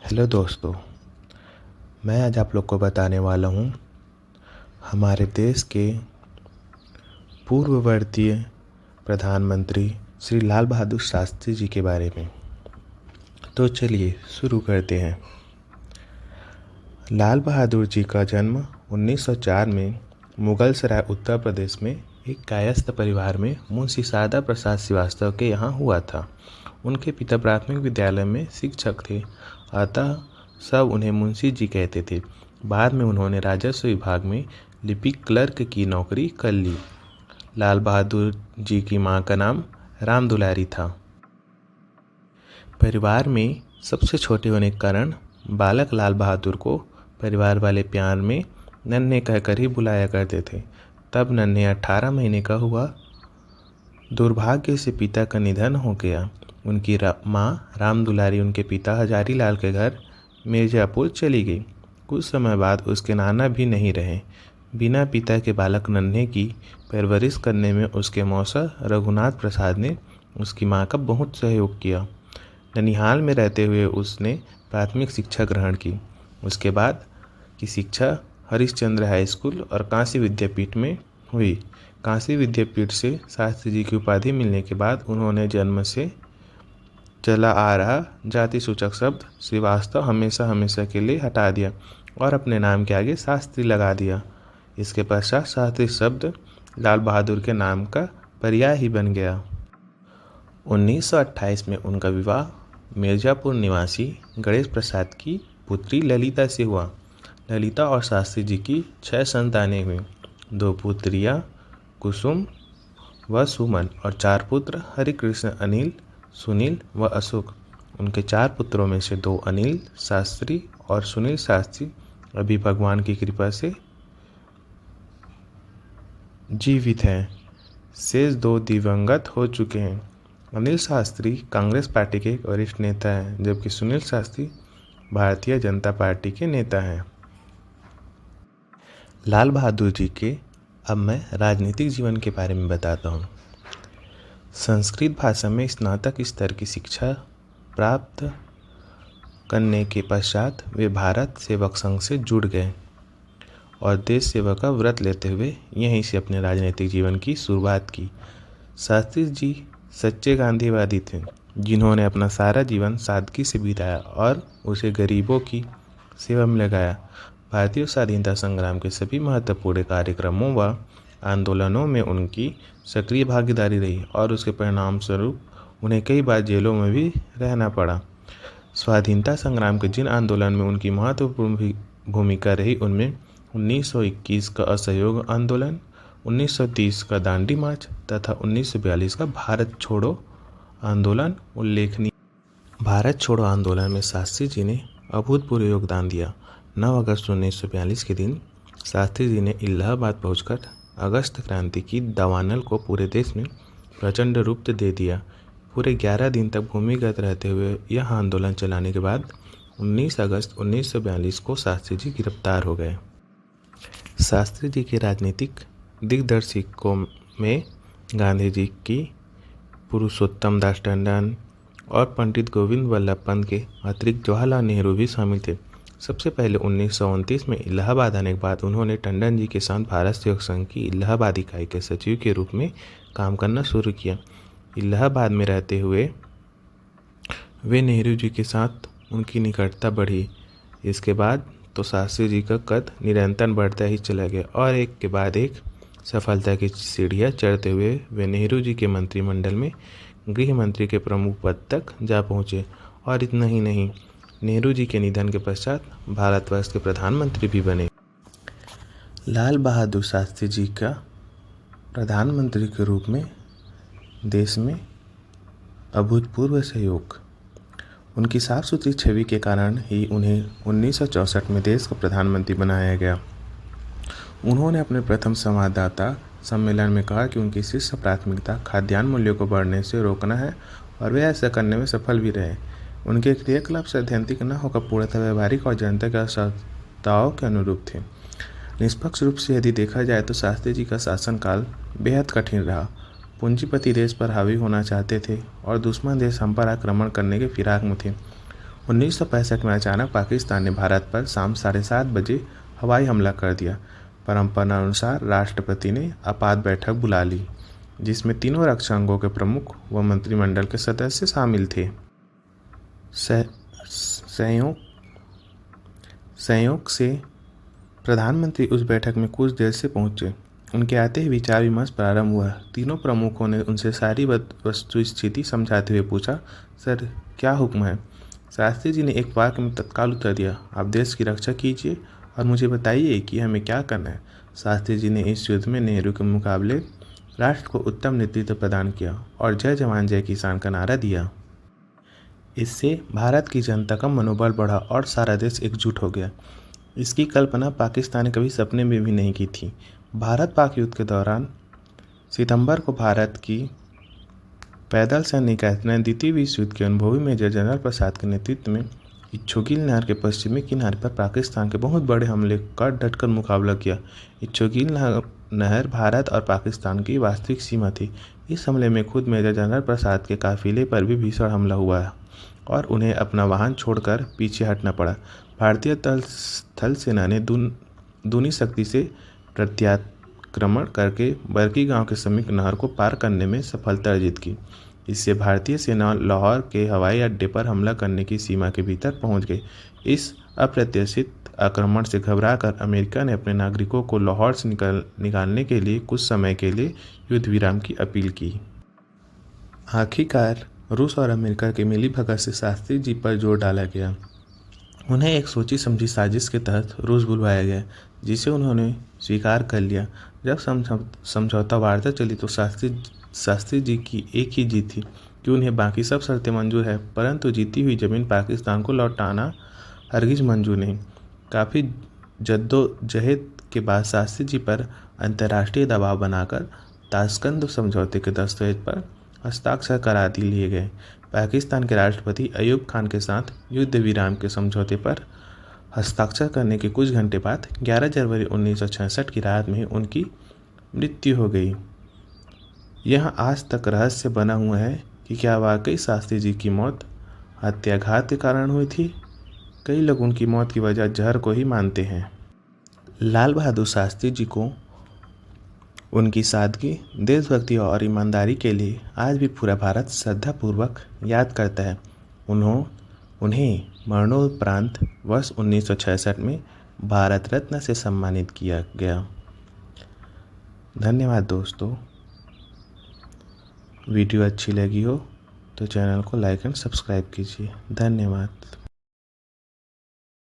Hello दोस्तों, मैं आज आप लोग को बताने वाला हूँ हमारे देश के पूर्ववर्तीय प्रधानमंत्री श्री लाल बहादुर शास्त्री जी के बारे में। तो चलिए शुरू करते हैं। लाल बहादुर जी का जन्म 1904 में मुगल सराय उत्तर प्रदेश में एक कायस्थ परिवार में मुंशी शारदा प्रसाद श्रीवास्तव के यहाँ हुआ था। उनके पिता प्राथमिक विद्यालय में शिक्षक थे, अतः सब उन्हें मुंशी जी कहते थे। बाद में उन्होंने राजस्व विभाग में लिपिक क्लर्क की नौकरी कर ली। लाल बहादुर जी की मां का नाम राम दुलारी था। परिवार में सबसे छोटे होने के कारण बालक लाल बहादुर को परिवार वाले प्यार में नन्हे कहकर ही बुलाया करते थे। तब नन्हे 18 महीने का हुआ। दुर्भाग्य से पिता का निधन हो गया। उनकी माँ राम दुलारी उनके पिता हजारी लाल के घर मिर्जापुर चली गई। कुछ समय बाद उसके नाना भी नहीं रहे। बिना पिता के बालक नन्हे की परवरिश करने में उसके मौसा रघुनाथ प्रसाद ने उसकी माँ का बहुत सहयोग किया। ननिहाल में रहते हुए उसने प्राथमिक शिक्षा ग्रहण की। उसके बाद की शिक्षा हरिश्चंद्र हाई स्कूल और काशी विद्यापीठ में हुई। काशी विद्यापीठ से शास्त्री जी की उपाधि मिलने के बाद उन्होंने जन्म से चला आ रहा जाति सूचक शब्द श्रीवास्तव हमेशा हमेशा के लिए हटा दिया और अपने नाम के आगे शास्त्री लगा दिया। इसके पश्चात शास्त्री शब्द लाल बहादुर के नाम का पर्याय ही बन गया। 1928 में उनका विवाह मिर्जापुर निवासी गणेश प्रसाद की पुत्री ललिता से हुआ। ललिता और शास्त्री जी की 6 संतानें हुईं। 2 पुत्रियां कुसुम व सुमन और 4 पुत्र हरिकृष्ण, अनिल, सुनील व अशोक। उनके 4 पुत्रों में से 2 अनिल शास्त्री और सुनील शास्त्री अभी भगवान की कृपा से जीवित हैं। शेष 2 दिवंगत हो चुके हैं। अनिल शास्त्री कांग्रेस पार्टी के एक वरिष्ठ नेता हैं, जबकि सुनील शास्त्री भारतीय जनता पार्टी के नेता हैं। लाल बहादुर जी के अब मैं राजनीतिक जीवन के बारे में बताता हूँ। संस्कृत भाषा में स्नातक स्तर की शिक्षा प्राप्त करने के पश्चात वे भारत सेवक संघ से जुड़ गए और देश सेवा का व्रत लेते हुए यहीं से अपने राजनीतिक जीवन की शुरुआत की। शास्त्री जी सच्चे गांधीवादी थे, जिन्होंने अपना सारा जीवन सादगी से बिताया और उसे गरीबों की सेवा में लगाया। भारतीय स्वाधीनता संग्राम के सभी महत्वपूर्ण कार्यक्रमों व आंदोलनों में उनकी सक्रिय भागीदारी रही और उसके परिणाम स्वरूप उन्हें कई बार जेलों में भी रहना पड़ा। स्वाधीनता संग्राम के जिन आंदोलन में उनकी महत्वपूर्ण भूमिका रही, उनमें 1921 का असहयोग आंदोलन, 1930 का दांडी मार्च तथा 1942 का भारत छोड़ो आंदोलन उल्लेखनीय। भारत छोड़ो आंदोलन में शास्त्री जी ने अभूतपूर्व योगदान दिया। 9 अगस्त 1942 के दिन शास्त्री जी ने इलाहाबाद पहुंचकर अगस्त क्रांति की दावानल को पूरे देश में प्रचंड रूप दे दिया। पूरे 11 दिन तक भूमिगत रहते हुए यह आंदोलन चलाने के बाद 19 अगस्त 1942 को शास्त्री जी गिरफ्तार हो गए। शास्त्री जी के राजनीतिक दिग्दर्शकों में गांधी जी की पुरुषोत्तम दास टंडन और पंडित गोविंद वल्लभ पंत के अतिरिक्त जवाहरलाल नेहरू भी शामिल थे। सबसे पहले 1929 में इलाहाबाद आने के बाद उन्होंने टंडन जी के साथ भारत सेवक संघ की इलाहाबाद इकाई के सचिव के रूप में काम करना शुरू किया। इलाहाबाद में रहते हुए वे नेहरू जी के साथ उनकी निकटता बढ़ी। इसके बाद तो शास्त्री जी का कद निरंतर बढ़ता ही चला गया और एक के बाद एक सफलता की सीढ़ियाँ चढ़ते हुए वे नेहरू जी के मंत्रिमंडल में गृह मंत्री के प्रमुख पद तक जा पहुँचे। और इतना ही नहीं, नेहरू जी के निधन के पश्चात भारतवर्ष के प्रधानमंत्री भी बने। लाल बहादुर शास्त्री जी का प्रधानमंत्री के रूप में देश में अभूतपूर्व सहयोग, उनकी साफ सुथरी छवि के कारण ही उन्हें 1964 में देश का प्रधानमंत्री बनाया गया। उन्होंने अपने प्रथम संवाददाता सम्मेलन में कहा कि उनकी शीर्ष प्राथमिकता खाद्यान्न मूल्यों को बढ़ने से रोकना है और वे ऐसा करने में सफल भी रहे। उनके क्रियाकलाप सैद्धांतिक न होकर पूर्णतः व्यवहारिक और जनता के आवश्यकताओं के अनुरूप थे। निष्पक्ष रूप से यदि देखा जाए तो शास्त्री जी का शासनकाल बेहद कठिन रहा। पूंजीपति देश पर हावी होना चाहते थे और दुश्मन देश हम पर आक्रमण करने के फिराक में थे। 1965 में अचानक पाकिस्तान ने भारत पर शाम 7:30 बजे हवाई हमला कर दिया। परंपरा अनुसार राष्ट्रपति ने आपात बैठक बुला ली, जिसमें तीनों रक्षा अंगों के प्रमुख व मंत्रिमंडल के सदस्य शामिल थे। संयोग से प्रधानमंत्री उस बैठक में कुछ देर से पहुंचे। उनके आते ही विचार विमर्श प्रारंभ हुआ। तीनों प्रमुखों ने उनसे सारी वस्तु स्थिति समझाते हुए पूछा, सर क्या हुक्म है? शास्त्री जी ने एक वाक्य में तत्काल उत्तर दिया, आप देश की रक्षा कीजिए और मुझे बताइए कि हमें क्या करना है। शास्त्री जी ने इस युद्ध में नेहरू के मुकाबले राष्ट्र को उत्तम नेतृत्व प्रदान किया और जय जवान जय किसान का नारा दिया। इससे भारत की जनता का मनोबल बढ़ा और सारा देश एकजुट हो गया। इसकी कल्पना पाकिस्तान ने कभी सपने में भी नहीं की थी। भारत पाक युद्ध के दौरान सितंबर को भारत की पैदल सैन्य इकाई ने द्वितीय विश्व युद्ध के अनुभवी मेजर जनरल प्रसाद के नेतृत्व में इच्छोगिल नहर के पश्चिमी किनारे पर पाकिस्तान के बहुत बड़े हमले का डटकर मुकाबला किया। इच्छोगिल नहर भारत और पाकिस्तान की वास्तविक सीमा थी। इस हमले में खुद मेजर जनरल प्रसाद के काफिले पर भी भीषण हमला हुआ और उन्हें अपना वाहन छोड़कर पीछे हटना पड़ा। भारतीय थल सेना ने दूनी शक्ति से प्रत्याक्रमण करके बरकी गांव के समीप नहर को पार करने में सफलता अर्जित की। इससे भारतीय सेना लाहौर के हवाई अड्डे पर हमला करने की सीमा के भीतर पहुंच गई। इस अप्रत्याशित आक्रमण से घबराकर अमेरिका ने अपने नागरिकों को लाहौर से निकालने के लिए कुछ समय के लिए युद्ध विराम की अपील की। आखिरकार रूस और अमेरिका के मिलीभगत से शास्त्री जी पर जोर डाला गया। उन्हें एक सोची समझी साजिश के तहत रूस बुलवाया गया, जिसे उन्होंने स्वीकार कर लिया। जब समझौता वार्ता चली तो शास्त्री जी की एक ही जीत थी कि उन्हें बाकी सब शर्तें मंजूर है, परंतु जीती हुई जमीन पाकिस्तान को लौटाना हरगिज मंजूर नहीं। काफ़ी जद्दोजहद के बाद शास्त्री जी पर अंतर्राष्ट्रीय दबाव बनाकर ताशकंद समझौते के दस्तावेज पर हस्ताक्षर करा लिए गए। पाकिस्तान के राष्ट्रपति अयूब खान के साथ युद्ध विराम के समझौते पर हस्ताक्षर करने के कुछ घंटे बाद 11 जनवरी 1966 की रात में उनकी मृत्यु हो गई। यह आज तक रहस्य बना हुआ है कि क्या वाकई शास्त्री जी की मौत हत्याघात के कारण हुई थी। कई लोग उनकी मौत की वजह जहर को ही मानते हैं। लाल बहादुर शास्त्री जी को उनकी सादगी, देशभक्ति और ईमानदारी के लिए आज भी पूरा भारत श्रद्धापूर्वक याद करता है। उन्हें मरणोपरांत वर्ष 1966 में भारत रत्न से सम्मानित किया गया। धन्यवाद दोस्तों। वीडियो अच्छी लगी हो तो चैनल को लाइक एंड सब्सक्राइब कीजिए। धन्यवाद।